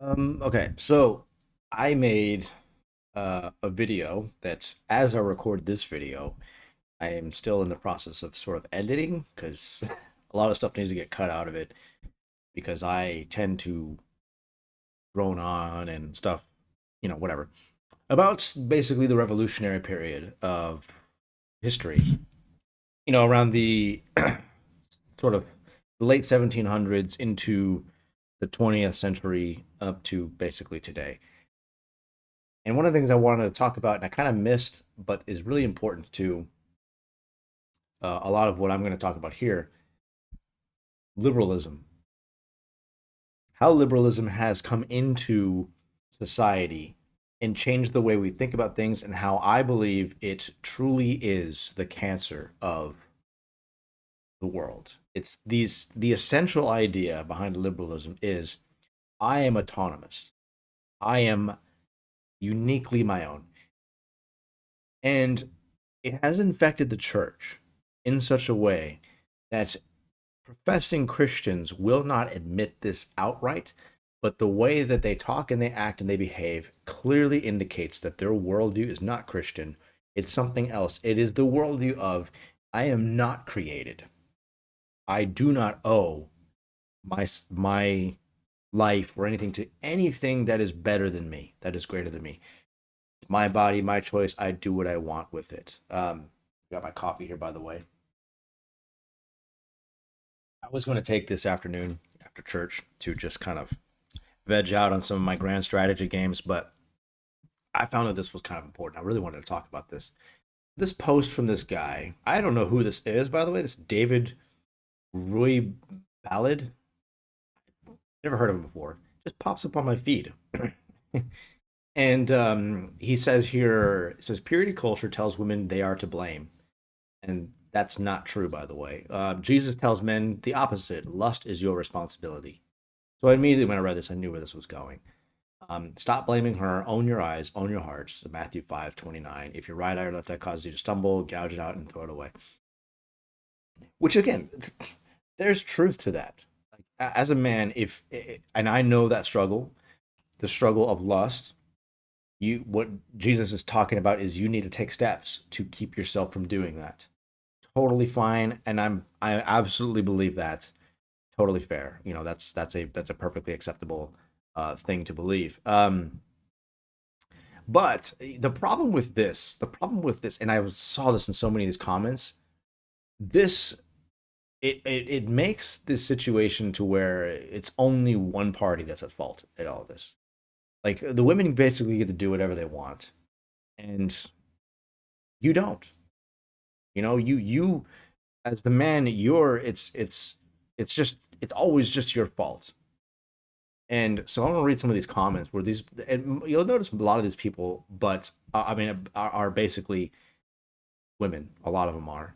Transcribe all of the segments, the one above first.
Okay, so I made a video that, as I record this video, I am still in the process of sort of editing because a lot of stuff needs to get cut out of it because I tend to drone on and stuff, whatever. About basically the revolutionary period of history, around the sort of late 1700s into the 20th century up to basically today. And one of the things I wanted to talk about, and I kind of missed, but is really important to a lot of what I'm going to talk about here, liberalism. How liberalism has come into society and changed the way we think about things, and how I believe it truly is the cancer of the world. It's the essential idea behind liberalism is I am autonomous. I am uniquely my own. And it has infected the church in such a way that professing Christians will not admit this outright, but the way that they talk and they act and they behave clearly indicates that their worldview is not Christian. It's something else. It is the worldview of I am not created. I do not owe my life or anything to anything that is better than me, that is greater than me. It's my body, my choice. I do what I want with it. Got my coffee here, by the way. I was going to take this afternoon after church to just kind of veg out on some of my grand strategy games, but I found that this was kind of important. I really wanted to talk about this. This post from this guy, I don't know who this is, by the way. This David Roy Ballad. Never heard of him before. Just pops up on my feed. And he says here, it says purity culture tells women they are to blame. And that's not true, by the way. Jesus tells men the opposite. Lust is your responsibility. So immediately when I read this, I knew where this was going. Stop blaming her. Own your eyes. Own your hearts. Matthew 5:29. If your right eye or left eye causes you to stumble, gouge it out and throw it away. Which again, there's truth to that. Like, as a man, if and I know that struggle, the struggle of lust. What Jesus is talking about is you need to take steps to keep yourself from doing that. Totally fine, and I absolutely believe that. Totally fair. That's a perfectly acceptable thing to believe. But the problem with this, and saw this in so many of these comments. This it makes this situation to where it's only one party that's at fault at all of this. Like the women basically get to do whatever they want, and you don't. You as the man, it's always just your fault. And so I want to read some of these comments where these, and you'll notice a lot of these people, but I mean, are basically women. A lot of them are.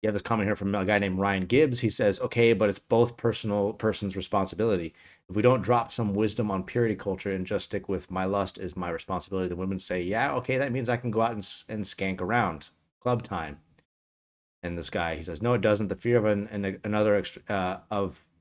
You have this comment here from a guy named Ryan Gibbs. He says, "Okay, but it's both person's responsibility. If we don't drop some wisdom on purity culture and just stick with my lust is my responsibility," the women say, "Yeah, okay, that means I can go out and skank around, club time." And this guy, he says, "No, it doesn't. The fear of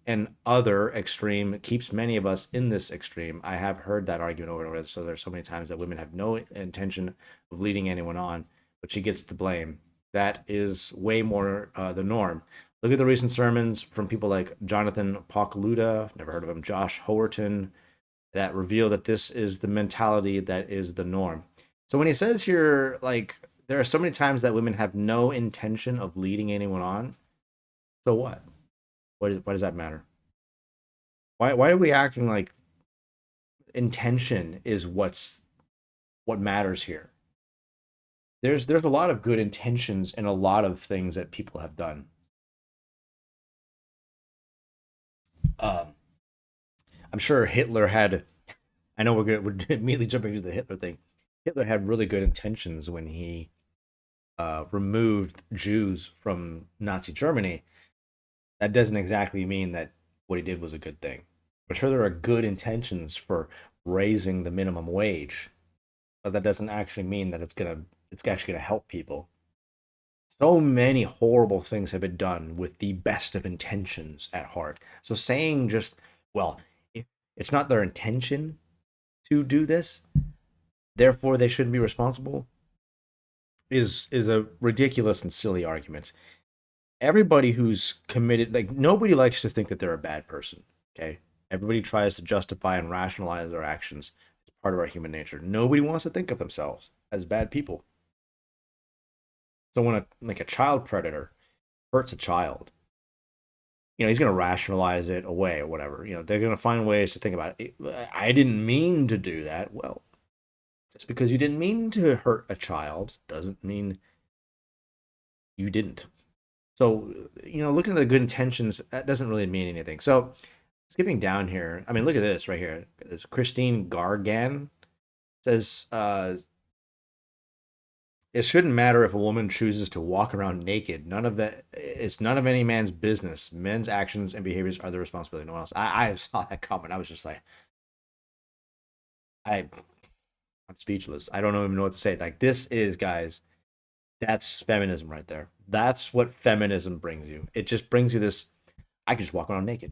an other extreme keeps many of us in this extreme. I have heard that argument over and over. So there's so many times that women have no intention of leading anyone on, but she gets the blame. That is way more the norm. Look at the recent sermons from people like Jonathan Pocluda, never heard of him, Josh Howerton, that reveal that this is the mentality that is the norm." So when he says here, like, there are so many times that women have no intention of leading anyone on, so what? Why does that matter? Why are we acting like intention is what matters here? There's a lot of good intentions in a lot of things that people have done. Um, I'm sure Hitler had. I know we're immediately jumping to the Hitler thing. Hitler had really good intentions when he removed Jews from Nazi Germany. That doesn't exactly mean that what he did was a good thing. I'm sure there are good intentions for raising the minimum wage, but that doesn't actually mean that it's actually gonna help people. So many horrible things have been done with the best of intentions at heart. So saying just, well, if it's not their intention to do this, therefore they shouldn't be responsible, is a ridiculous and silly argument. Everybody who's committed, like, nobody likes to think that they're a bad person. Okay, everybody tries to justify and rationalize their actions. It's part of our human nature. Nobody wants to think of themselves as bad people. So when a child predator hurts a child, he's going to rationalize it away or whatever. They're going to find ways to think about it. I didn't mean to do that. Well, just because you didn't mean to hurt a child doesn't mean you didn't. So, looking at the good intentions, that doesn't really mean anything. So, skipping down here, I mean, look at this right here. This Christine Gargan says, it shouldn't matter if a woman chooses to walk around naked. It's none of any man's business. Men's actions and behaviors are the responsibility of no one else. I saw that comment. I was just like, I'm speechless. I don't even know what to say. Like, this is, guys, that's feminism right there. That's what feminism brings you. It just brings you this, I can just walk around naked.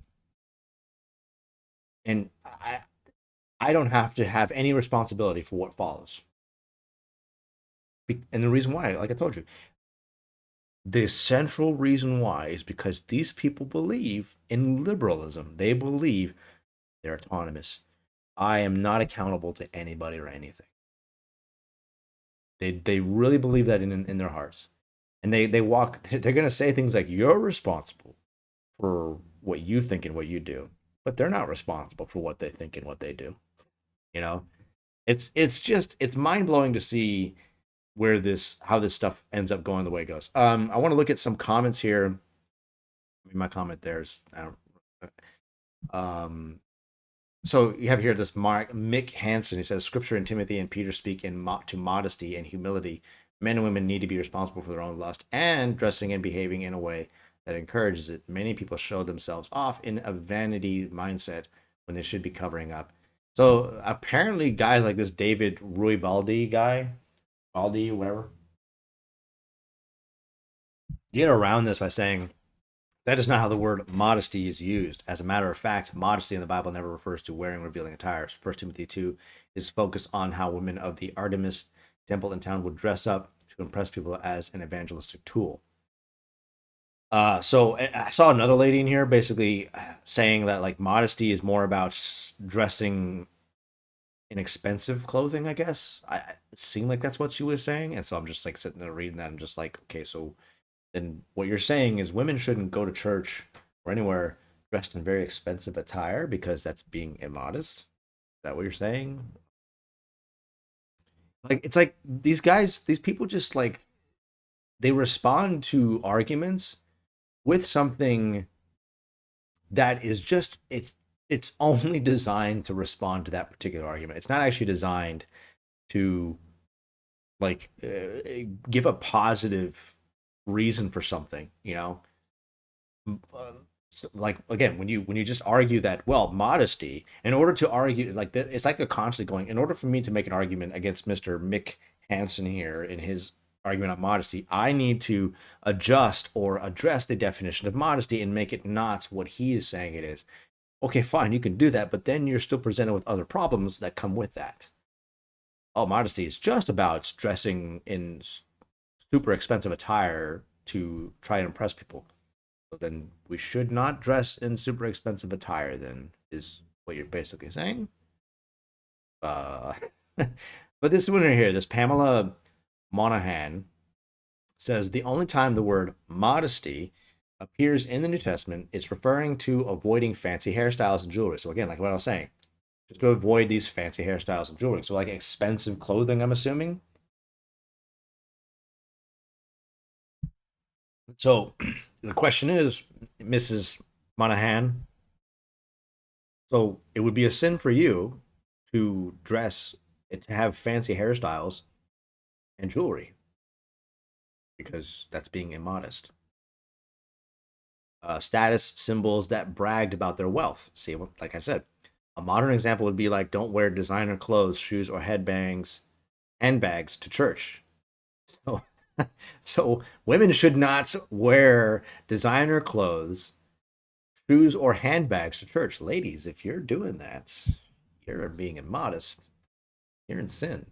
And I don't have to have any responsibility for what follows. And the reason why, like I told you, the central reason why is because these people believe in liberalism. They believe they're autonomous. I am not accountable to anybody or anything. They really believe that in their hearts. And they're going to say things like, you're responsible for what you think and what you do, but they're not responsible for what they think and what they do. It's mind-blowing to see how this stuff ends up going the way it goes. I want to look at some comments here. My comment there's, so you have here this Mick Hansen. He says, Scripture and Timothy and Peter speak to modesty and humility. Men and women need to be responsible for their own lust and dressing and behaving in a way that encourages it. Many people show themselves off in a vanity mindset when they should be covering up. So apparently guys like this David Ruibaldi guy, Baldi, whatever, get around this by saying that is not how the word modesty is used. As a matter of fact, modesty in the Bible never refers to wearing revealing attire. 1 Timothy 2 is focused on how women of the Artemis temple in town would dress up to impress people as an evangelistic tool. So I saw another lady in here basically saying that, like, modesty is more about dressing in expensive clothing, I guess. It seemed like that's what she was saying. And so I'm just like sitting there reading that and just like, okay, so then what you're saying is women shouldn't go to church or anywhere dressed in very expensive attire because that's being immodest. Is that what you're saying? Like, it's like these people just like, they respond to arguments with something that is just, it's only designed to respond to that particular argument. It's not actually designed to like give a positive reason for something, so, like, again, when you just argue that, well, modesty, in order to argue, like, that, it's like they're constantly going, in order for me to make an argument against Mr. Mick Hansen here in his argument on modesty, I need to adjust or address the definition of modesty and make it not what he is saying it is. Okay, fine, you can do that, but then you're still presented with other problems that come with that. Oh, modesty is just about dressing in super expensive attire to try and impress people. So then we should not dress in super expensive attire, then, is what you're basically saying. Uh, but this one right here, this Pamela Monahan, says the only time the word modesty appears in the New Testament, it's referring to avoiding fancy hairstyles and jewelry. So again, like what I was saying, just to avoid these fancy hairstyles and jewelry. So like expensive clothing, I'm assuming. So the question is, Mrs. Monahan, so it would be a sin for you to dress, to have fancy hairstyles and jewelry, because that's being immodest. Status symbols that bragged about their wealth. See, like I said, a modern example would be like, don't wear designer clothes, shoes, or handbags to church. So, so women should not wear designer clothes, shoes or handbags to church. Ladies, if you're doing that, you're being immodest. You're in sin.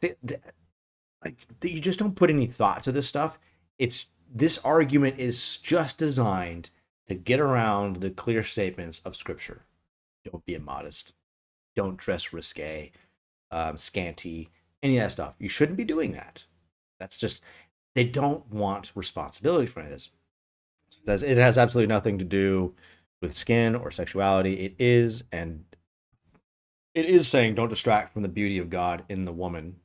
You just don't put any thought to this stuff. It's This argument is just designed to get around the clear statements of Scripture. Don't be immodest. Don't dress risque, scanty, any of that stuff. You shouldn't be doing that. That's just, they don't want responsibility for this. It has absolutely nothing to do with skin or sexuality. It is saying don't distract from the beauty of God in the woman.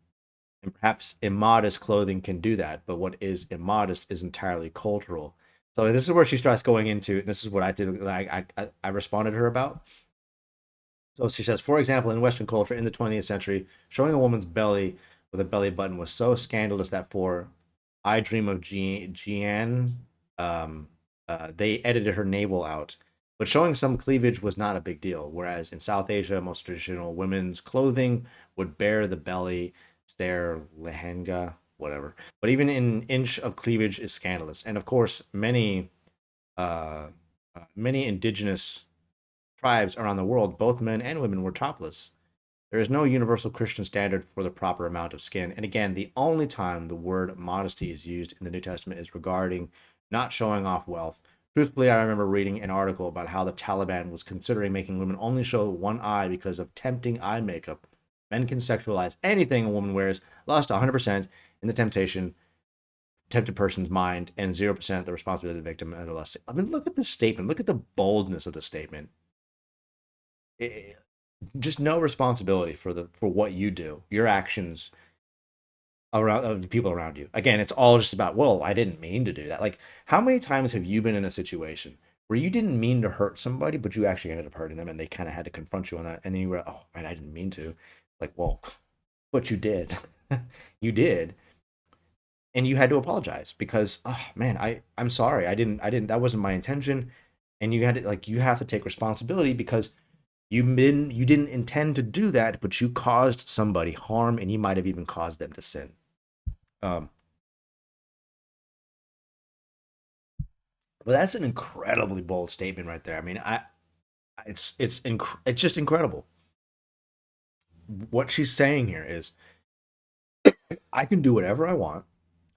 And perhaps immodest clothing can do that, but what is immodest is entirely cultural. So this is where she starts going into, and this is what I did. I responded to her about. So she says, for example, in Western culture in the 20th century, showing a woman's belly with a belly button was so scandalous that for I Dream of Jeanne, they edited her navel out. But showing some cleavage was not a big deal. Whereas in South Asia, most traditional women's clothing would bare the belly, their lehenga, whatever. But even an inch of cleavage is scandalous. And of course, many indigenous tribes around the world, both men and women were topless. There is no universal Christian standard for the proper amount of skin. And again, the only time the word modesty is used in the New Testament is regarding not showing off wealth. Truthfully, I remember reading an article about how the Taliban was considering making women only show one eye because of tempting eye makeup. Men can sexualize anything a woman wears, lost 100% in the tempted person's mind, and 0% the responsibility of the victim and less. I mean, look at this statement. Look at the boldness of the statement. Just no responsibility for what you do, your actions around of the people around you. Again, it's all just about, well, I didn't mean to do that. Like, how many times have you been in a situation where you didn't mean to hurt somebody, but you actually ended up hurting them, and they kind of had to confront you on that, and then you were, oh man, I didn't mean to. Like, well, but you did. You did. And you had to apologize because, oh man, I'm sorry. I didn't that wasn't my intention. And you had to, like, you have to take responsibility because you didn't intend to do that, but you caused somebody harm, and you might have even caused them to sin. Um, but that's an incredibly bold statement right there. I mean, it's just incredible. What she's saying here is, I can do whatever I want,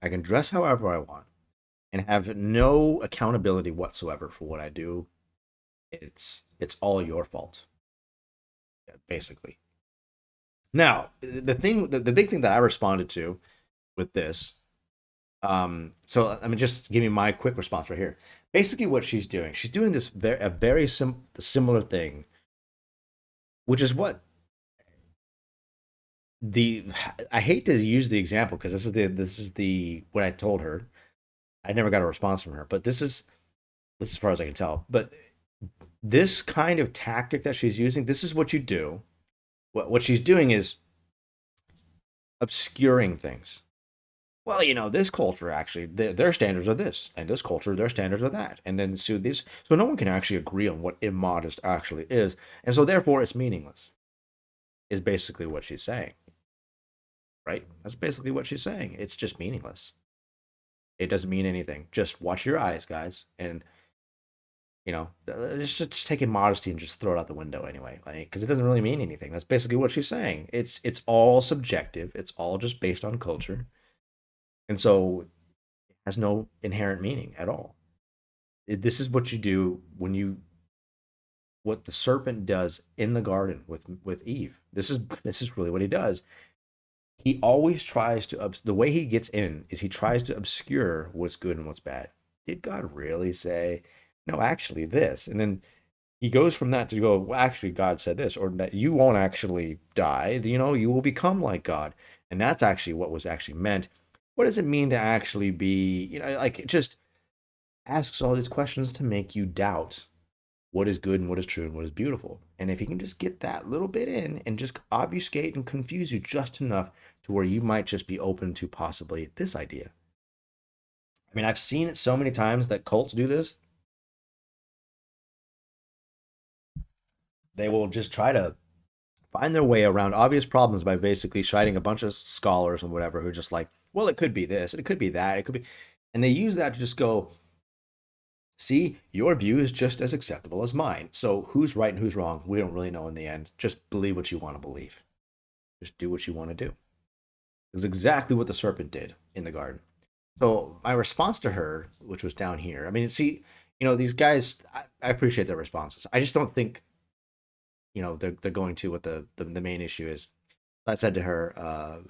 I can dress however I want, and have no accountability whatsoever for what I do. It's all your fault, basically. Now, the big thing that I responded to with this, so I mean, just give me my quick response right here. Basically, what she's doing this a very similar thing, which is what the I hate to use the example because this is the what I told her. I never got a response from her, but this is as far as I can tell. But this kind of tactic that she's using, this is what you do. What she's doing is obscuring things. Well, this culture actually, their standards are this, and this culture, their standards are that, and then so no one can actually agree on what immodest actually is, and so therefore it's meaningless. Is basically what she's saying, right? That's basically what she's saying. It's just meaningless. It doesn't mean anything. Just watch your eyes, guys, and just take immodesty and just throw it out the window anyway, like, because it doesn't really mean anything. That's basically what she's saying. It's all subjective. It's all just based on culture. And so it has no inherent meaning at all. This is what you do what the serpent does in the garden with Eve. This is really what he does. He always tries to, the way he gets in is he tries to obscure what's good and what's bad. Did God really say, no, actually this? And then he goes from that to go, well, actually God said this, or that you won't actually die. You will become like God. And that's actually what was actually meant. What does it mean to actually be, like, it just asks all these questions to make you doubt what is good and what is true and what is beautiful. And if you can just get that little bit in and just obfuscate and confuse you just enough to where you might just be open to possibly this idea. I mean, I've seen it so many times that cults do this. They will just try to find their way around obvious problems by basically citing a bunch of scholars and whatever who are just like, well, it could be this, it could be that, it could be, and they use that to just go, See, your view is just as acceptable as mine. So who's right and who's wrong? We don't really know in the end. Just believe what you want to believe. Just do what you want to do. It's exactly what the serpent did in the garden. So my response to her, which was down here, I mean, see, these guys, I appreciate their responses. I just don't think, they're going to what the main issue is. I said to her,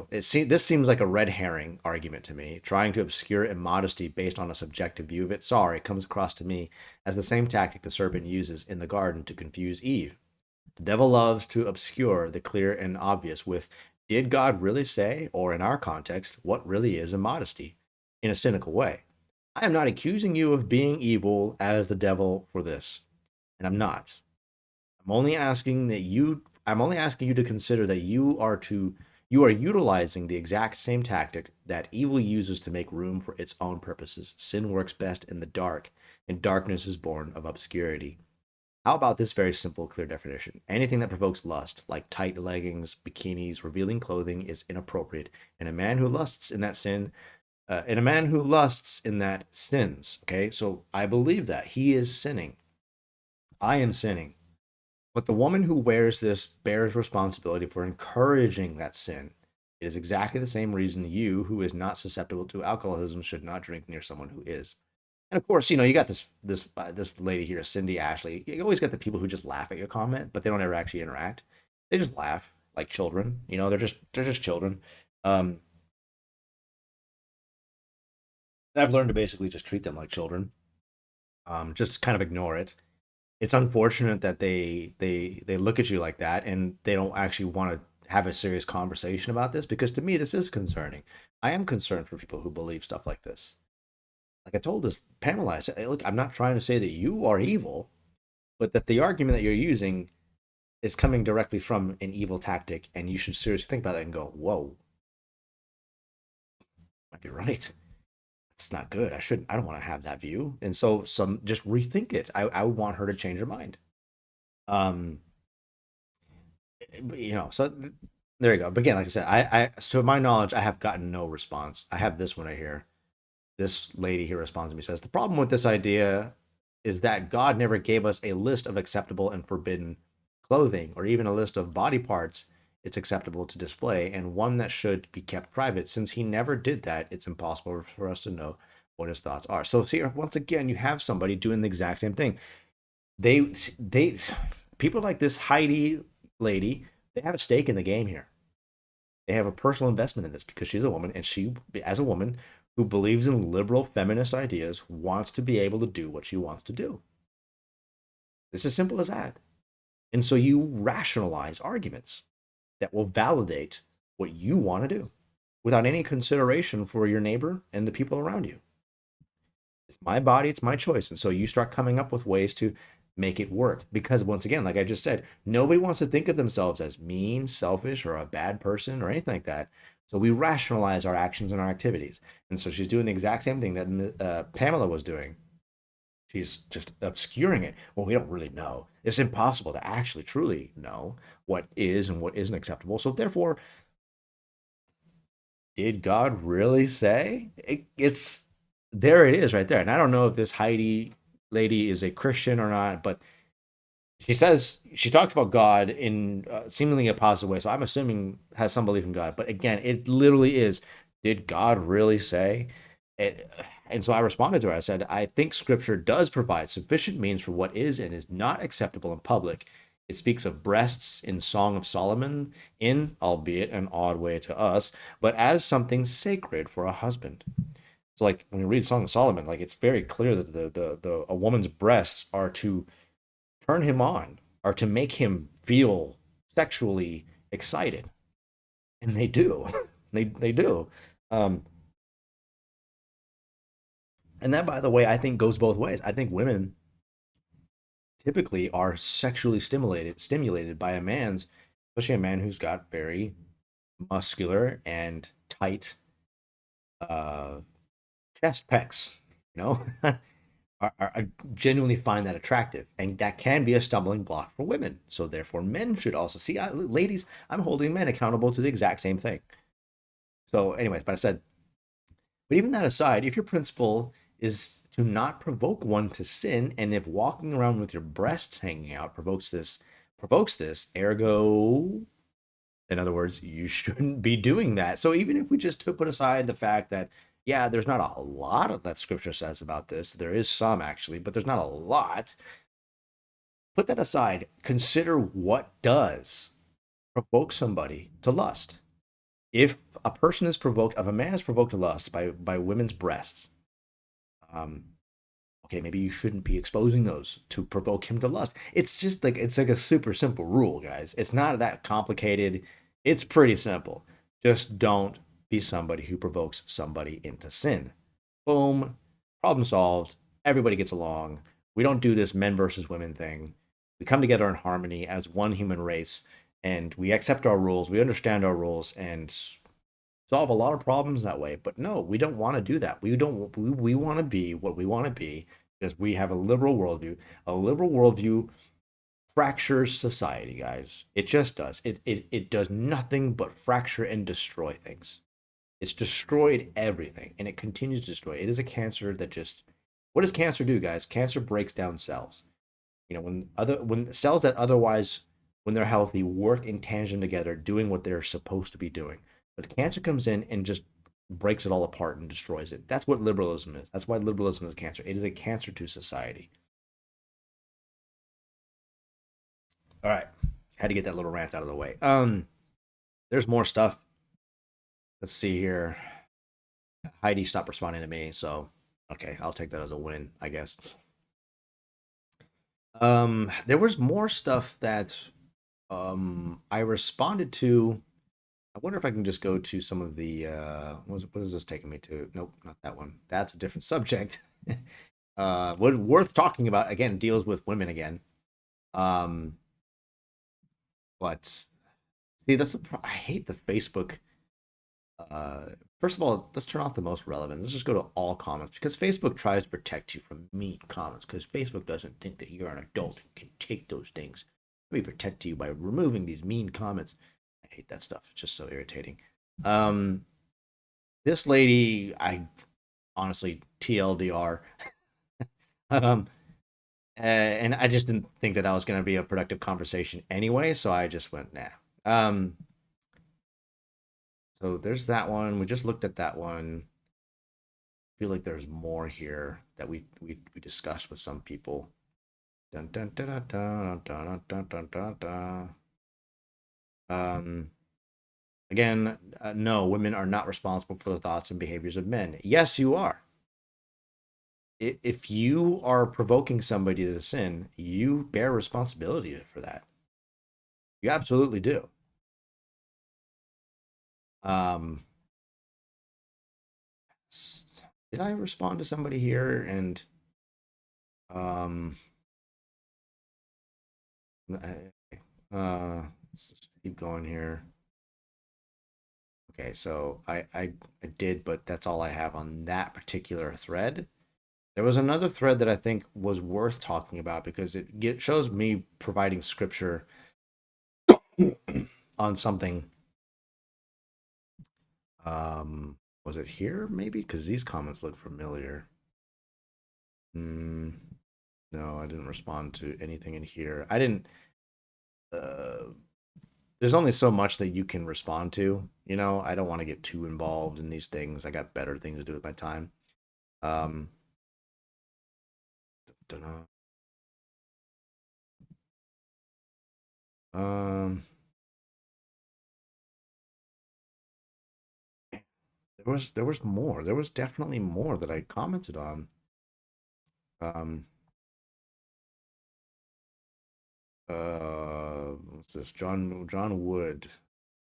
this seems like a red herring argument to me, trying to obscure immodesty based on a subjective view of it. Sorry, it comes across to me as the same tactic the serpent uses in the garden to confuse Eve. The devil loves to obscure the clear and obvious with, did God really say, or in our context, what really is immodesty, in a cynical way. I am not accusing you of being evil as the devil for this, and I'm not. I'm only asking you to consider that you are utilizing the exact same tactic that evil uses to make room for its own purposes. Sin works best in the dark, and darkness is born of obscurity. How about this very simple, clear definition? Anything that provokes lust, like tight leggings, bikinis, revealing clothing, is inappropriate, and a man who lusts in that sins. Okay, so I believe that he is sinning. I am sinning. But the woman who wears this bears responsibility for encouraging that sin. It is exactly the same reason you, who is not susceptible to alcoholism, should not drink near someone who is. And of course, you got this lady here, Cindy Ashley. You always get the people who just laugh at your comment, but they don't ever actually interact. They just laugh like children. They're just children. Um, and I've learned to basically just treat them like children. Just kind of ignore it. It's unfortunate that they look at you like that and they don't actually want to have a serious conversation about this, because to me this is concerning. I am concerned for people who believe stuff like this. Like I told this Pamela, I said, "Hey, look, I'm not trying to say that you are evil, but that the argument that you're using is coming directly from an evil tactic, and you should seriously think about it and go, whoa, might be right. It's not good. I don't want to have that view." And so just rethink it. I would want her to change her mind. Um, so there you go. But again, like I said, to my knowledge, I have gotten no response. I have this one right here. This lady here responds to me, says, the problem with this idea is that God never gave us a list of acceptable and forbidden clothing, or even a list of body parts it's acceptable to display, and one that should be kept private. Since he never did that, it's impossible for us to know what his thoughts are. So here, once again, you have somebody doing the exact same thing. They people like this Heidi lady, they have a stake in the game here. They have a personal investment in this because she's a woman, and she, as a woman who believes in liberal feminist ideas, wants to be able to do what she wants to do. It's as simple as that. And so you rationalize arguments that will validate what you want to do without any consideration for your neighbor and the people around you. It's my body, it's my choice. And so you start coming up with ways to make it work. Because once again, like I just said, nobody wants to think of themselves as mean, selfish, or a bad person or anything like that. So we rationalize our actions and our activities. And so she's doing the exact same thing that Pamela was doing. She's just obscuring it. Well, we don't really know. It's impossible to actually truly know what is and what isn't acceptable. So therefore, did God really say? It's there. It is right there. And I don't know if this Heidi lady is a Christian or not, but she talks about God in seemingly a positive way. So I'm assuming has some belief in God. But again, it literally is. Did God really say? And so I responded to her. I said, I think Scripture does provide sufficient means for what is and is not acceptable in public. It speaks of breasts in Song of Solomon, in, albeit an odd way to us, but as something sacred for a husband. So, like when you read Song of Solomon, like it's very clear that a woman's breasts are to turn him on, or to make him feel sexually excited, and they do. They do. Um, and that, by the way, I think goes both ways. I think women typically are sexually stimulated by especially a man who's got very muscular and tight uh, chest pecs. You know, I genuinely find that attractive, and that can be a stumbling block for women. So therefore, men should also see. Ladies, I'm holding men accountable to the exact same thing. So, anyways, but even that aside, if your principle is to not provoke one to sin. And if walking around with your breasts hanging out provokes this, ergo, in other words, you shouldn't be doing that. So even if we just put aside the fact that, yeah, there's not a lot of that scripture says about this, there is some actually, but there's not a lot. Put that aside. Consider what does provoke somebody to lust. If a person is provoked, if a man is provoked to lust by women's breasts, um, okay, maybe you shouldn't be exposing those to provoke him to lust. It's like a super simple rule, guys. It's not that complicated. It's pretty simple. Just don't be somebody who provokes somebody into sin. Boom, problem solved. Everybody gets along. We don't do this men versus women thing. We come together in harmony as one human race, and we accept our rules. We understand our rules, and solve a lot of problems that way. But no, we don't want to do that. We don't. We want to be what we want to be because we have a liberal worldview. A liberal worldview fractures society, guys. It just does. It does nothing but fracture and destroy things. It's destroyed everything, and it continues to destroy. It is a cancer that just. What does cancer do, guys? Cancer breaks down cells. When cells that otherwise, when they're healthy, work in tandem together, doing what they're supposed to be doing. But cancer comes in and just breaks it all apart and destroys it. That's what liberalism is. That's why liberalism is cancer. It is a cancer to society. All right, had to get that little rant out of the way. There's more stuff. Let's see here. Heidi stopped responding to me, so okay, I'll take that as a win, I guess. There was more stuff that I responded to. I wonder if I can just go to some of the what is this taking me to? Nope, not that one. That's a different subject. What worth talking about again deals with women again. Um, but see, I hate the Facebook. First of all, let's turn off the most relevant. Let's just go to all comments because Facebook tries to protect you from mean comments because Facebook doesn't think that you're an adult and can take those things. Let me protect you by removing these mean comments. I hate that stuff. It's just so irritating. Um, this lady, I honestly TLDR. um, and I just didn't think that was going to be a productive conversation anyway, so I just went nah. So there's that one. We just looked at that one. I feel like there's more here that we discussed with some people. Dun dun dun dun dun dun dun dun dun dun. Um, Again, no, women are not responsible for the thoughts and behaviors of men. Yes, you are. If you are provoking somebody to sin, you bear responsibility for that. You absolutely do. Um, did I respond to somebody here? And um, let's just keep going here. Okay, so I did, but that's all I have on that particular thread. There was another thread that I think was worth talking about because shows me providing scripture on something. Was it here maybe? Because these comments look familiar. Mm, no, I didn't respond to anything in here. I didn't. Uh, there's only so much that you can respond to. I don't want to get too involved in these things. I got better things to do with my time. Um, dunno. Um, there was more. There was definitely more that I commented on. Um, what's this? John Wood.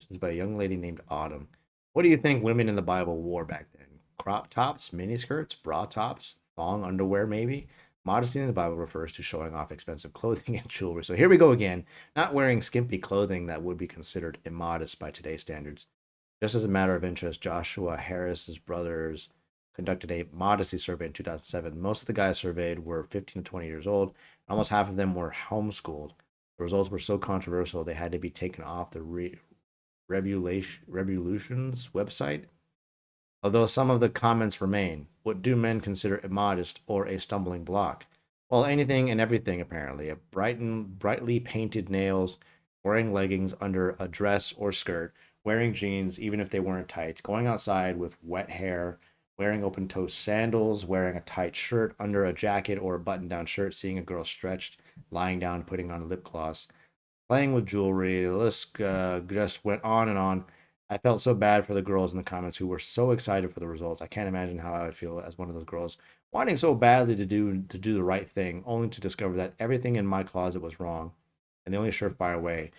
This is by a young lady named Autumn. What do you think women in the Bible wore back then? Crop tops, miniskirts, bra tops, thong underwear, maybe? Modesty in the Bible refers to showing off expensive clothing and jewelry. So here we go again. Not wearing skimpy clothing that would be considered immodest by today's standards. Just as a matter of interest, Joshua Harris's brothers conducted a modesty survey in 2007. Most of the guys surveyed were 15 to 20 years old. Almost half of them were homeschooled. The results were so controversial they had to be taken off the Revolution's website. Although some of the comments remain, what do men consider immodest or a stumbling block? Well, anything and everything, apparently. A brightly painted nails, wearing leggings under a dress or skirt, wearing jeans, even if they weren't tight, going outside with wet hair, wearing open toe sandals, wearing a tight shirt under a jacket or a button down shirt, seeing a girl stretched, lying down, putting on lip gloss, playing with jewelry. The list just went on and on. I felt so bad for the girls in the comments who were so excited for the results. I can't imagine how I would feel as one of those girls wanting so badly to do the right thing, only to discover that everything in my closet was wrong, and the only surefire way.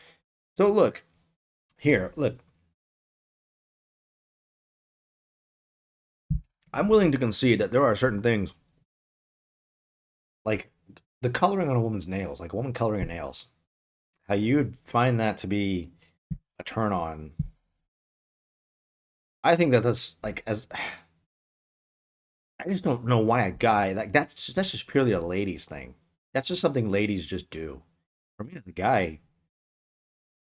So look here, look. I'm willing to concede that there are certain things like the coloring on a woman's nails, like a woman coloring her nails. How you would find that to be a turn on. I think that that's like as I just don't know why a guy like that's just purely a ladies thing. That's just something ladies just do. For me as a guy,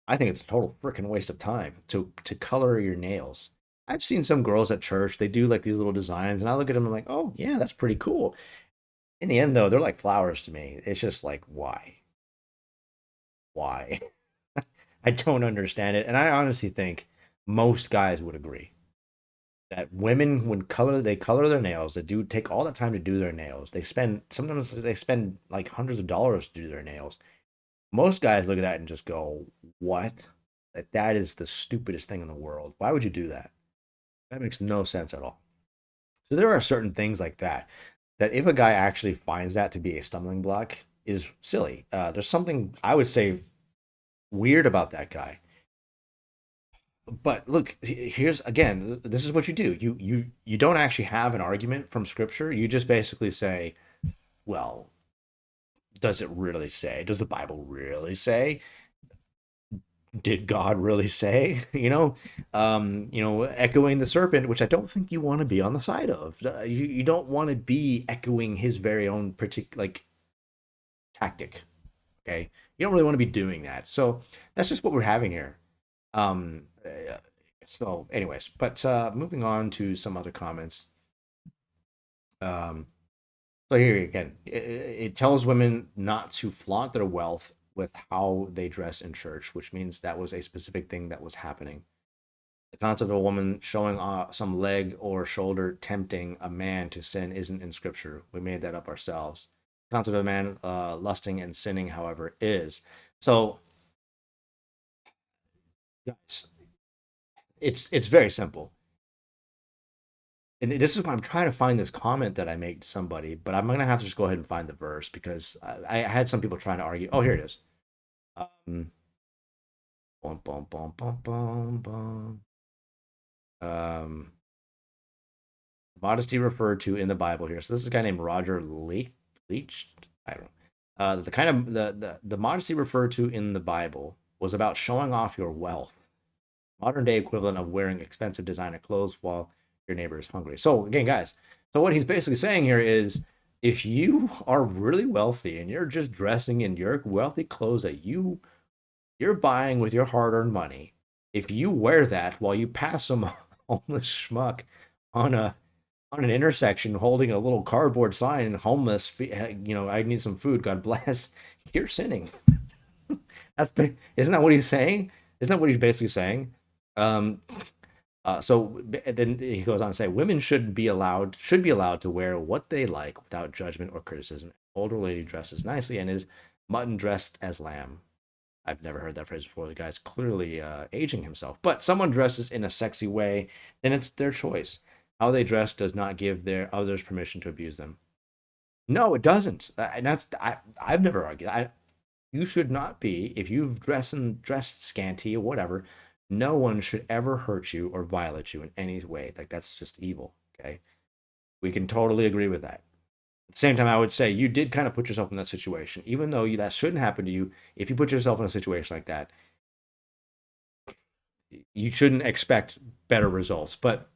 I think it's a total freaking waste of time to color your nails. I've seen some girls at church, they do like these little designs, and I look at them and I'm like, oh yeah, that's pretty cool. In the end though, they're like flowers to me. It's just like why? Why? I don't understand it. And I honestly think most guys would agree that women when they color their nails, they do take all the time to do their nails. Sometimes they spend like hundreds of dollars to do their nails. Most guys look at that and just go, "What? That is the stupidest thing in the world. Why would you do that? That makes no sense at all." So there are certain things like that that if a guy actually finds that to be a stumbling block is silly. There's something I would say weird about that guy. But look, here's again, this is what you do. You don't actually have an argument from scripture. You just basically say, well, does it really say? Does the Bible really say? Did God really say? Echoing the serpent, which I don't think you want to be on the side of. You don't want to be echoing his very own particular like tactic. Okay, you don't really want to be doing that. So that's just what we're having here. So, anyways, but moving on to some other comments. Um, so here again, it tells women not to flaunt their wealth with how they dress in church, which means that was a specific thing that was happening. The concept of a woman showing some leg or shoulder tempting a man to sin isn't in scripture. We made that up ourselves. The concept of a man lusting and sinning, however, is. So, guys, it's very simple. And this is why I'm trying to find this comment that I made to somebody, but I'm gonna have to just go ahead and find the verse because I had some people trying to argue. Oh, here it is. Um, bum, bum, bum, bum, bum, bum. Um, Modesty referred to in the Bible here. So this is a guy named Roger Leach. I don't know. The kind of the modesty referred to in the Bible was about showing off your wealth. Modern day equivalent of wearing expensive designer clothes while your neighbor is hungry. So again, guys, so what he's basically saying here is if you are really wealthy and you're just dressing in your wealthy clothes that you're buying with your hard-earned money, if you wear that while you pass some homeless schmuck on a on an intersection holding a little cardboard sign, homeless, I need some food, God bless, you're sinning. Isn't that what he's saying? Isn't that what he's basically saying? Um, so then he goes on to say, women should be allowed to wear what they like without judgment or criticism. Older lady dresses nicely and is mutton dressed as lamb. I've never heard that phrase before. The guy's clearly aging himself. But someone dresses in a sexy way, then it's their choice. How they dress does not give their others permission to abuse them. No, it doesn't. And I've never argued. You should not be if you've dressed scanty or whatever. No one should ever hurt you or violate you in any way. Like that's just evil. Okay, we can totally agree with that. At the same time, I would say you did kind of put yourself in that situation, even though that shouldn't happen to you. If you put yourself in a situation like that, you shouldn't expect better results. But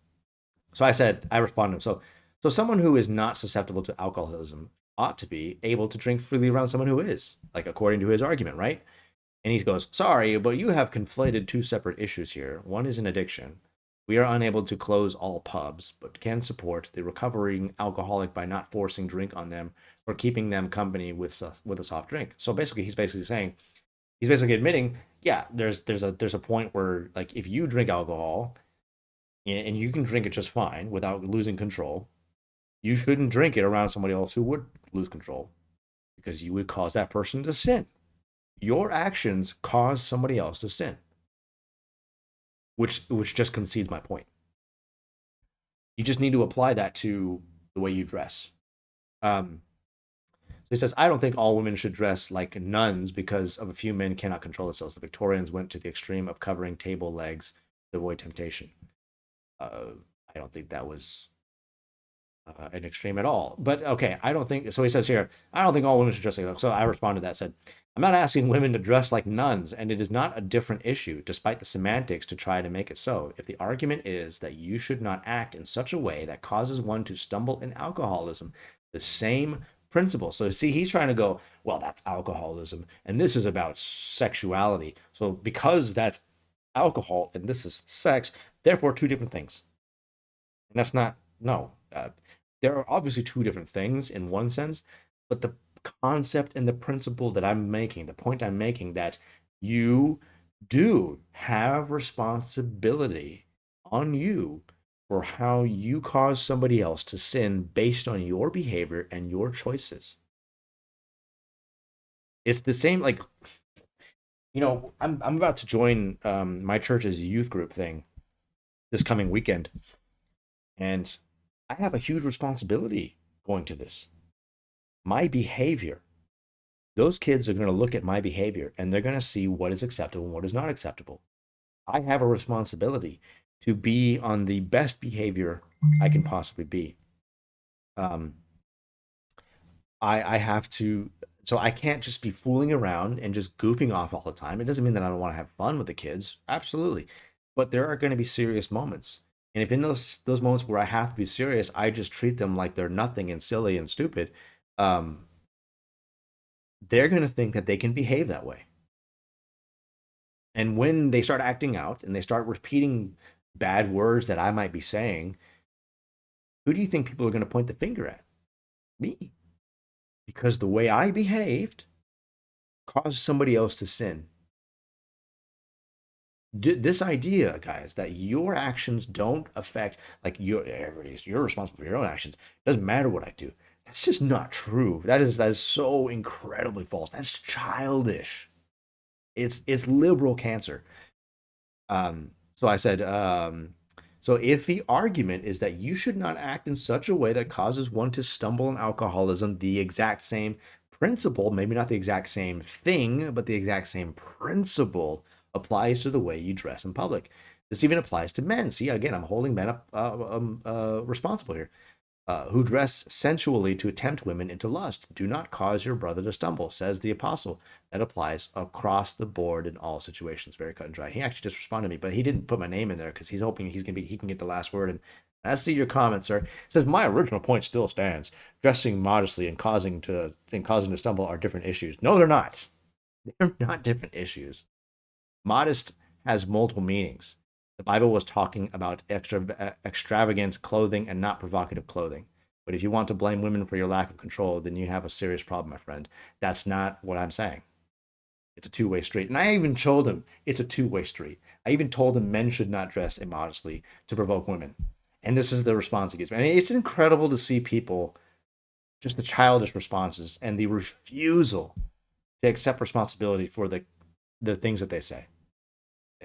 so I said, I responded. So someone who is not susceptible to alcoholism ought to be able to drink freely around someone who is, like according to his argument, right? And he goes, sorry, but you have conflated two separate issues here. One is an addiction. We are unable to close all pubs, but can support the recovering alcoholic by not forcing drink on them or keeping them company with a soft drink. So basically, he's basically admitting, yeah, there's a point where like if you drink alcohol and you can drink it just fine without losing control, you shouldn't drink it around somebody else who would lose control because you would cause that person to sin. Your actions cause somebody else to sin, which just concedes my point. You just need to apply that to the way you dress. Um, so he says, I don't think all women should dress like nuns because of a few men cannot control themselves. The Victorians went to the extreme of covering table legs to avoid temptation. Uh, I don't think that was an extreme at all. But okay, I don't think so. He says here, I don't think all women should dress like that. So I responded to that, said, I'm not asking women to dress like nuns, and it is not a different issue, despite the semantics to try to make it so. If the argument is that you should not act in such a way that causes one to stumble in alcoholism, the same principle. So see, he's trying to go, well, that's alcoholism, and this is about sexuality. So because that's alcohol and this is sex, therefore two different things. And that's not, no. There are obviously two different things in one sense, but the concept and the principle that I'm making, the point I'm making, that you do have responsibility on you for how you cause somebody else to sin based on your behavior and your choices. It's the same, like, I'm about to join my church's youth group thing this coming weekend, and I have a huge responsibility going to this. My behavior, those kids are going to look at my behavior and they're going to see what is acceptable and what is not acceptable. I have a responsibility to be on the best behavior I can possibly be. Um, I have to, so I can't just be fooling around and just goofing off all the time. It doesn't mean that I don't want to have fun with the kids, absolutely, but there are going to be serious moments. And if in those moments where I have to be serious, I just treat them like they're nothing and silly and stupid, um, they're going to think that they can behave that way. And when they start acting out and they start repeating bad words that I might be saying, who do you think people are going to point the finger at? Me. Because the way I behaved caused somebody else to sin. This idea, guys, that your actions don't affect, like you're responsible for your own actions. It doesn't matter what I do. That's just not true. That is so incredibly false. That's childish. It's liberal cancer. So I said, so if the argument is that you should not act in such a way that causes one to stumble in alcoholism, the exact same principle, maybe not the exact same thing, but the exact same principle applies to the way you dress in public. This even applies to men. See, again, I'm holding men up responsible here. Who dress sensually to tempt women into lust. Do not cause your brother to stumble, says the apostle. That applies across the board in all situations. Very cut and dry. He actually just responded to me, but he didn't put my name in there because he's hoping he can get the last word. And I see your comment, sir. It says my original point still stands. Dressing modestly and causing to stumble are different issues. No, they're not. They're not different issues. Modest has multiple meanings. The Bible was talking about extravagant clothing and not provocative clothing. But if you want to blame women for your lack of control, then you have a serious problem, my friend. That's not what I'm saying. It's a two-way street. And I even told him it's a two-way street. I even told him men should not dress immodestly to provoke women. And this is the response he gives me. I mean, it's incredible to see people, just the childish responses and the refusal to accept responsibility for the things that they say.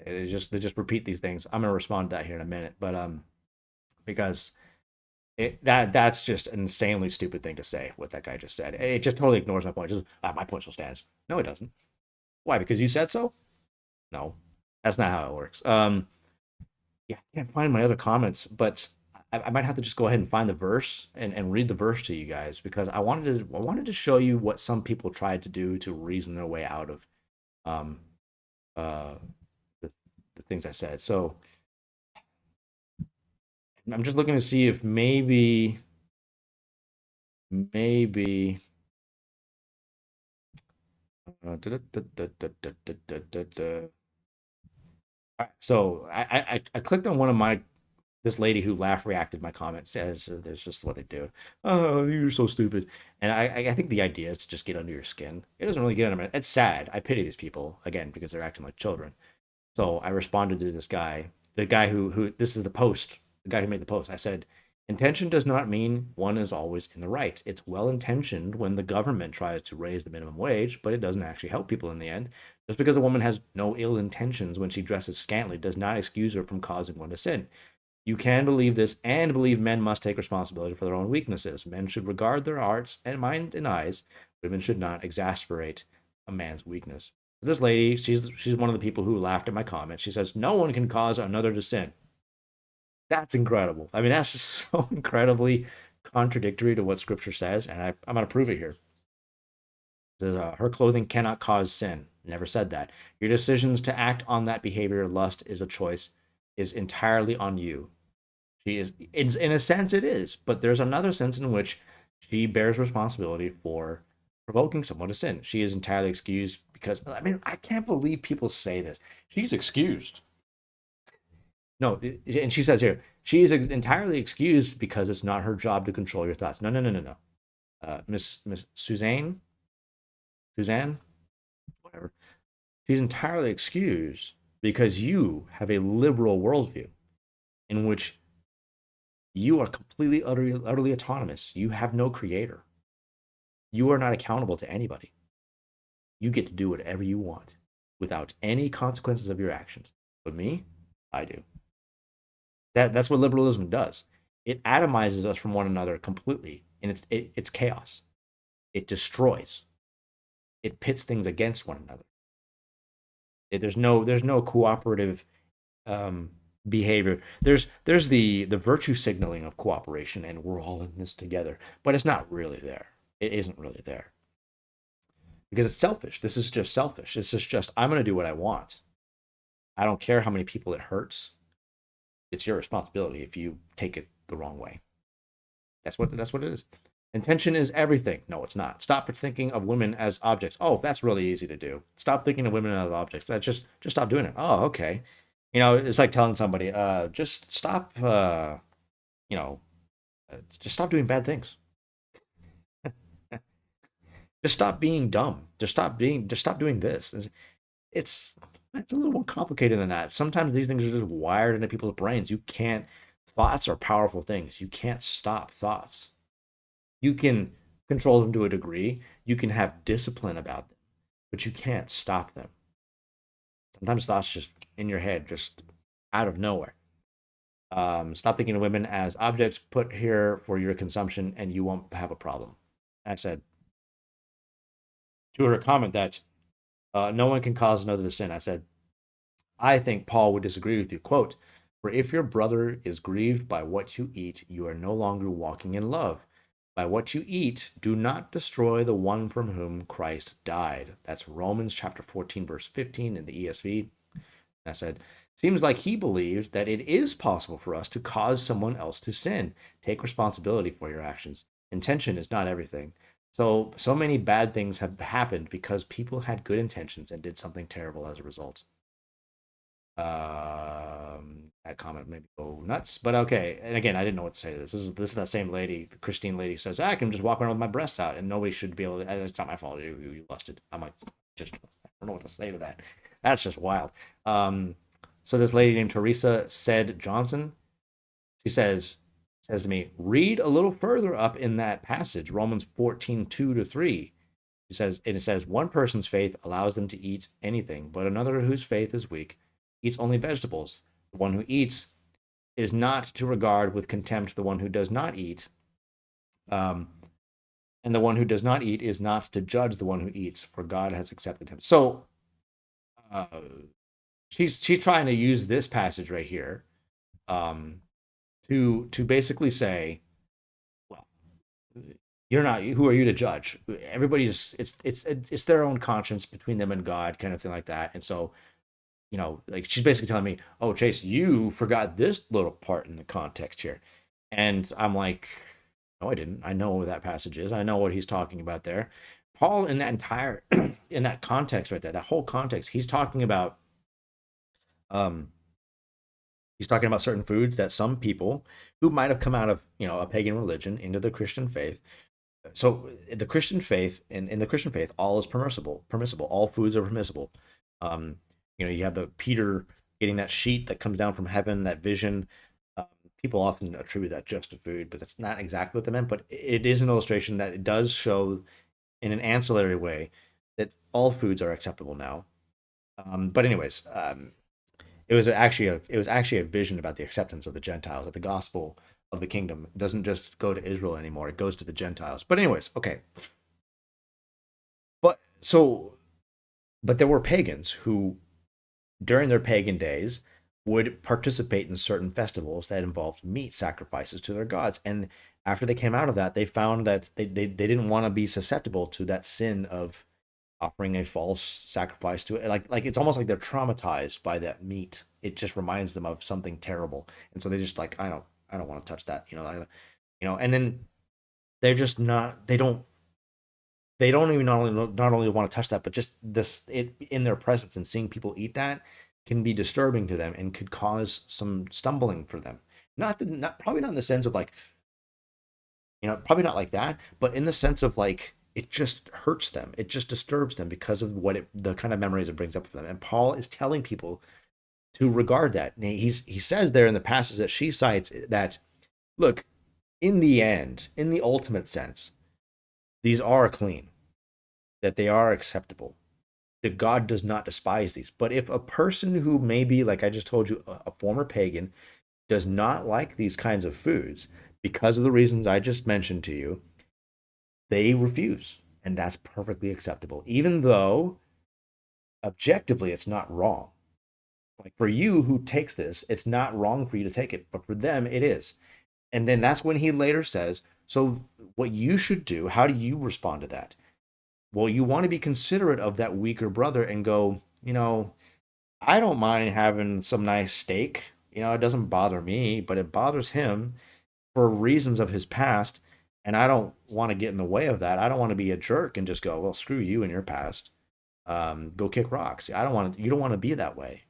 They just repeat these things. I'm gonna respond to that here in a minute, but because that's just an insanely stupid thing to say. What that guy just said, it just totally ignores my point. Just my point still stands. No, it doesn't. Why? Because you said so? No, that's not how it works. Yeah, I can't find my other comments, but I might have to just go ahead and find the verse and read the verse to you guys because I wanted to show you what some people tried to do to reason their way out of um uh the, the things I said. So I'm just looking to see if maybe da. All right, so I clicked on one of my This lady who laugh reacted to my comment says there's just what they do. Oh, you're so stupid. And I think the idea is to just get under your skin. It doesn't really get under my. It's sad. I pity these people again because they're acting like children. So I responded to this guy, the guy who this is the post, the guy who made the post. I said, intention does not mean one is always in the right. It's well intentioned when the government tries to raise the minimum wage, but it doesn't actually help people in the end. Just because a woman has no ill intentions when she dresses scantily does not excuse her from causing one to sin. You can believe this and believe men must take responsibility for their own weaknesses. Men should regard their hearts and mind and eyes. Women should not exasperate a man's weakness. This lady, she's one of the people who laughed at my comment. She says, no one can cause another to sin. That's incredible. I mean, that's just so incredibly contradictory to what scripture says. And I'm going to prove it here. It says, her clothing cannot cause sin. Never said that. Your decisions to act on that behavior, lust, is a choice, is entirely on you. She is, in a sense, it is, but there's another sense in which she bears responsibility for provoking someone to sin. She is entirely excused because, I mean, I can't believe people say this. She's excused. No, and she says here, she is entirely excused because it's not her job to control your thoughts. No, no, no, no, no. Miss Suzanne, whatever. She's entirely excused because you have a liberal worldview in which you are completely, utterly autonomous. You have no creator. You are not accountable to anybody. You get to do whatever you want without any consequences of your actions. But me, I do. That's what liberalism does. It atomizes us from one another completely, and it's chaos. It destroys. It pits things against one another. There's no cooperative behavior. There's the virtue signaling of cooperation, and we're all in this together, but it's not really there. It isn't really there because it's selfish. This is just selfish. It's just I'm going to do what I want. I don't care how many people it hurts. It's your responsibility if you take it the wrong way. That's what it is. Intention is everything. No, it's not. Stop thinking of women as objects. Oh, that's really easy to do. Stop thinking of women as objects. That just stop doing it. Oh, okay. It's like telling somebody, just stop. You know, just stop doing bad things. Just stop being dumb. Just stop doing this. It's it's a little more complicated than that. Sometimes these things are just wired into people's brains. You can't. Thoughts are powerful things. You can't stop thoughts. You can control them to a degree. You can have discipline about them, but you can't stop them. Sometimes thoughts just in your head, just out of nowhere. Stop thinking of women as objects put here for your consumption, and you won't have a problem. I said to her comment that no one can cause another to sin. I said, I think Paul would disagree with you. Quote, for if your brother is grieved by what you eat, you are no longer walking in love. By what you eat, do not destroy the one from whom Christ died. That's Romans chapter 14, verse 15 in the ESV. I said, seems like he believed that it is possible for us to cause someone else to sin. Take responsibility for your actions. Intention is not everything. So many bad things have happened because people had good intentions and did something terrible as a result. That comment made me go nuts, but okay. And again, I didn't know what to say to this. This is that same lady, the Christine lady, says I can just walk around with my breasts out, and nobody should be able to. It's not my fault. You lusted. I'm like, just I don't know what to say to that. That's just wild. So this lady named Teresa said Johnson, she says to me, read a little further up in that passage, Romans 14:2-3. She says, and it says, one person's faith allows them to eat anything, but another whose faith is weak eats only vegetables. The one who eats is not to regard with contempt the one who does not eat. And the one who does not eat is not to judge the one who eats, for God has accepted him. So uh, she's trying to use this passage right here to basically say, well, you're not. Who are you to judge? Everybody's it's their own conscience between them and God, kind of thing like that. And so like she's basically telling me, oh, Chase, you forgot this little part in the context here. And I'm like, no, I didn't. I know what that passage is. I know what he's talking about there. Paul, in that entire, in that context right there, that whole context, he's talking about, um, He's talking about certain foods that some people who might have come out of, a pagan religion into the Christian faith. So the Christian faith, in the Christian faith, all is permissible. All foods are permissible. Um, you have the Peter getting that sheet that comes down from heaven, that vision. Um, People often attribute that just to food, but that's not exactly what they meant. But it is an illustration that it does show in an ancillary way that all foods are acceptable now. But anyways, it was actually a vision about the acceptance of the Gentiles, that the gospel of the kingdom doesn't just go to Israel anymore; it goes to the Gentiles. But anyways, okay. But so, but there were pagans who, during their pagan days, would participate in certain festivals that involved meat sacrifices to their gods. And after they came out of that, they found that they didn't want to be susceptible to that sin of offering a false sacrifice to it. Like it's almost like they're traumatized by that meat. It just reminds them of something terrible, and so they just like I don't want to touch that. And then they're just not. They don't even not only want to touch that, but just this it in their presence and seeing people eat that can be disturbing to them and could cause some stumbling for them. Not probably not in the sense of like, probably not like that, but in the sense of like it just hurts them. It just disturbs them because of the kind of memories it brings up for them. And Paul is telling people to regard that. And he says there in the passage that she cites that, look, in the end, in the ultimate sense, these are clean, that they are acceptable, that God does not despise these. But if a person who may be, like I just told you, a former pagan, does not like these kinds of foods because of the reasons I just mentioned to you, they refuse. And that's perfectly acceptable, even though objectively it's not wrong. Like for you who takes this, it's not wrong for you to take it, but for them, it is. And then that's when he later says, so what you should do, how do you respond to that? Well, you want to be considerate of that weaker brother and go, I don't mind having some nice steak. It doesn't bother me, but it bothers him for reasons of his past. And I don't want to get in the way of that. I don't want to be a jerk and just go, well, screw you and your past. Go kick rocks. I don't want to, you don't want to be that way,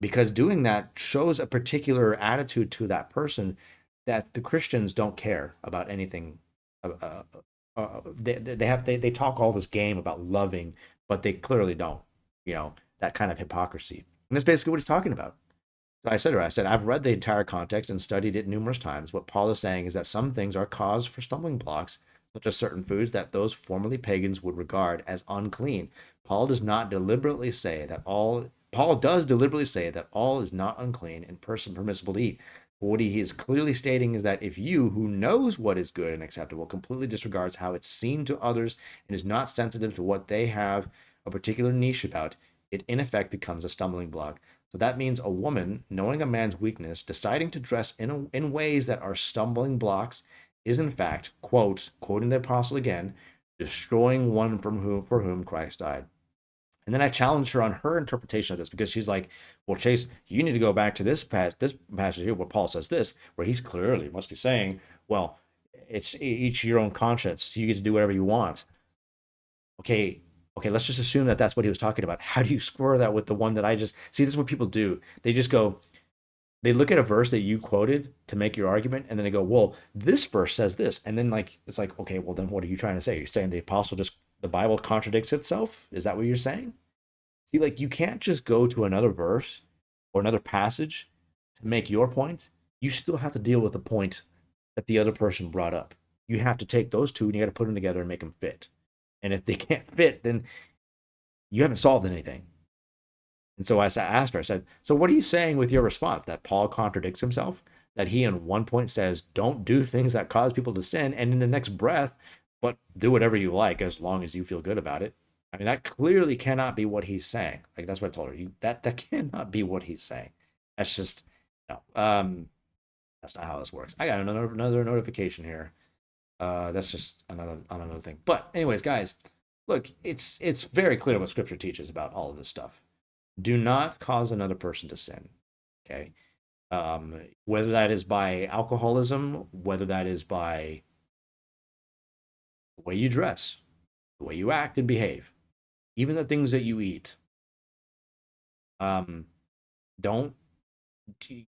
because doing that shows a particular attitude to that person that the Christians don't care about anything. They talk all this game about loving, but they clearly don't. That kind of hypocrisy, and that's basically what he's talking about. So I said I've read the entire context and studied it numerous times. What Paul is saying is that some things are cause for stumbling blocks, such as certain foods that those formerly pagans would regard as unclean. Paul does deliberately say that all is not unclean and person permissible to eat. But what he is clearly stating is that if you, who knows what is good and acceptable, completely disregards how it's seen to others and is not sensitive to what they have a particular niche about, it in effect becomes a stumbling block. So that means a woman, knowing a man's weakness, deciding to dress in ways that are stumbling blocks, is in fact, quoting the apostle again, destroying one for whom Christ died. And then I challenged her on her interpretation of this, because she's like, well, Chase, you need to go back to this passage here where Paul says this, where he's clearly must be saying, well, it's each your own conscience. You get to do whatever you want. Okay, let's just assume that that's what he was talking about. How do you square that with the one that I just see? This is what people do. They just go, they look at a verse that you quoted to make your argument, and then they go, well, this verse says this. And then like it's like, okay, well then what are you trying to say? You're saying the Bible contradicts itself? Is that what you're saying? See, like you can't just go to another verse or another passage to make your point. You still have to deal with the point that the other person brought up. You have to take those two and you got to put them together and make them fit. And if they can't fit, then you haven't solved anything. And so I asked her, I said, so what are you saying with your response? That Paul contradicts himself? That he, in one point, says, don't do things that cause people to sin, and in the next breath, but do whatever you like as long as you feel good about it? I mean, that clearly cannot be what he's saying. Like, that's what I told her. That cannot be what he's saying. That's just, no. That's not how this works. I got another notification here. That's just another thing. But anyways, guys, look, it's very clear what Scripture teaches about all of this stuff. Do not cause another person to sin. Okay, whether that is by alcoholism, whether that is by the way you dress, the way you act and behave, even the things that you eat. Don't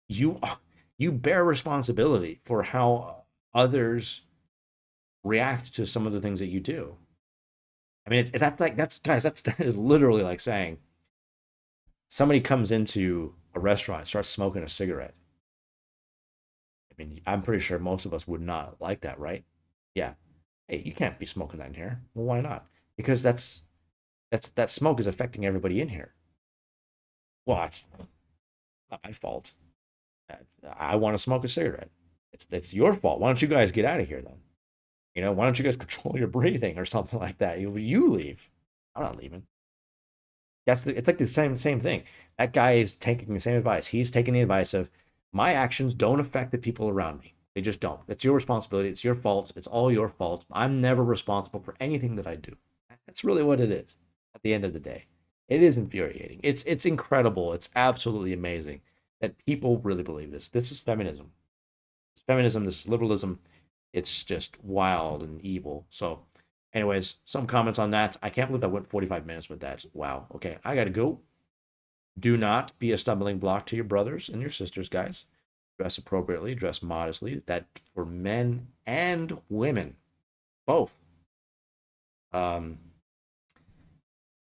you you bear responsibility for how others react to some of the things that you do. I mean, that's like that's guys, that is literally like saying somebody comes into a restaurant, starts smoking a cigarette. I mean, I'm pretty sure most of us would not like that, right? Yeah. Hey, you can't be smoking that in here. Well, why not? Because that smoke is affecting everybody in here. Well, it's not my fault. I want to smoke a cigarette. It's your fault. Why don't you guys get out of here then? Why don't you guys control your breathing or something like that? You leave. I'm not leaving. It's like the same thing. That guy is taking the same advice. He's taking the advice of my actions don't affect the people around me. They just don't. It's your responsibility. It's your fault. It's all your fault. I'm never responsible for anything that I do. That's really what it is at the end of the day. It is infuriating. It's incredible. It's absolutely amazing that people really believe this. This is feminism. It's feminism. This is liberalism. It's just wild and evil. So, anyways, some comments on that. I can't believe I went 45 minutes with that. Wow. Okay, I gotta go. Do not be a stumbling block to your brothers and your sisters, guys. Dress appropriately, dress modestly. That for men and women, both. Um,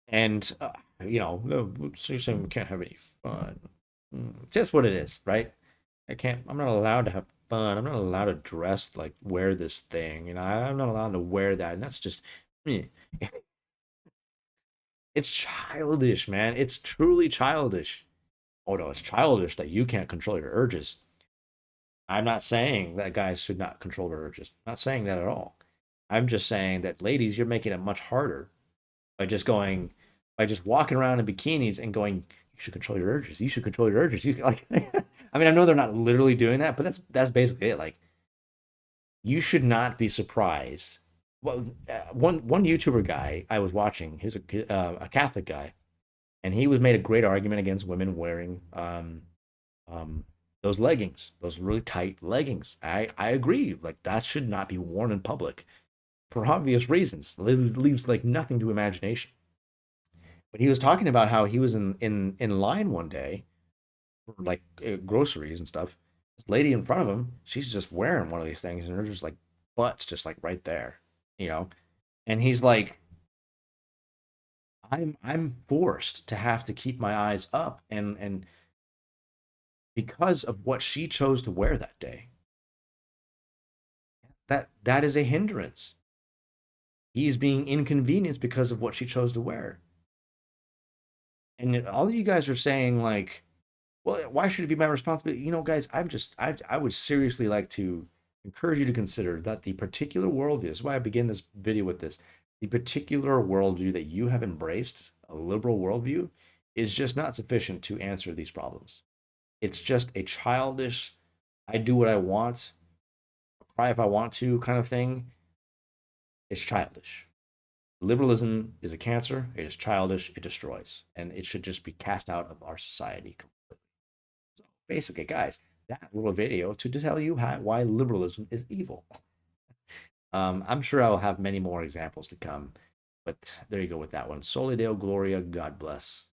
and so you're saying we can't have any fun. Just what it is, right? I'm not allowed to have fun. I'm not allowed to dress like wear this thing. I'm not allowed to wear that. And that's just me. It's childish, man. It's truly childish. Oh no, it's childish that you can't control your urges. I'm not saying that guys should not control their urges. I'm not saying that at all. I'm just saying that ladies, you're making it much harder by just walking around in bikinis and going, you should control your urges. You should control your urges. You like, I mean, I know they're not literally doing that, but that's basically it. Like, you should not be surprised. Well, one YouTuber guy I was watching, he's a Catholic guy, and he was made a great argument against women wearing um, those leggings, those really tight leggings. I agree. Like that should not be worn in public for obvious reasons. It leaves like nothing to imagination. But he was talking about how he was in line one day for like groceries and stuff. This lady in front of him, she's just wearing one of these things, and her just like butt's just like right there, you know. And he's like, I'm forced to have to keep my eyes up, and because of what she chose to wear that day, that is a hindrance. He's being inconvenienced because of what she chose to wear. And all of you guys are saying like, well, why should it be my responsibility? Guys, I would seriously like to encourage you to consider that the particular worldview, this is why I begin this video with this, the particular worldview that you have embraced, a liberal worldview, is just not sufficient to answer these problems. It's just a childish, I do what I want, cry if I want to kind of thing. It's childish. Liberalism is a cancer. It is childish. It destroys, and it should just be cast out of our society completely. So basically, guys, that little video to tell you why liberalism is evil. I'm sure I'll have many more examples to come, but there you go with that one. Soli Deo Gloria. God bless.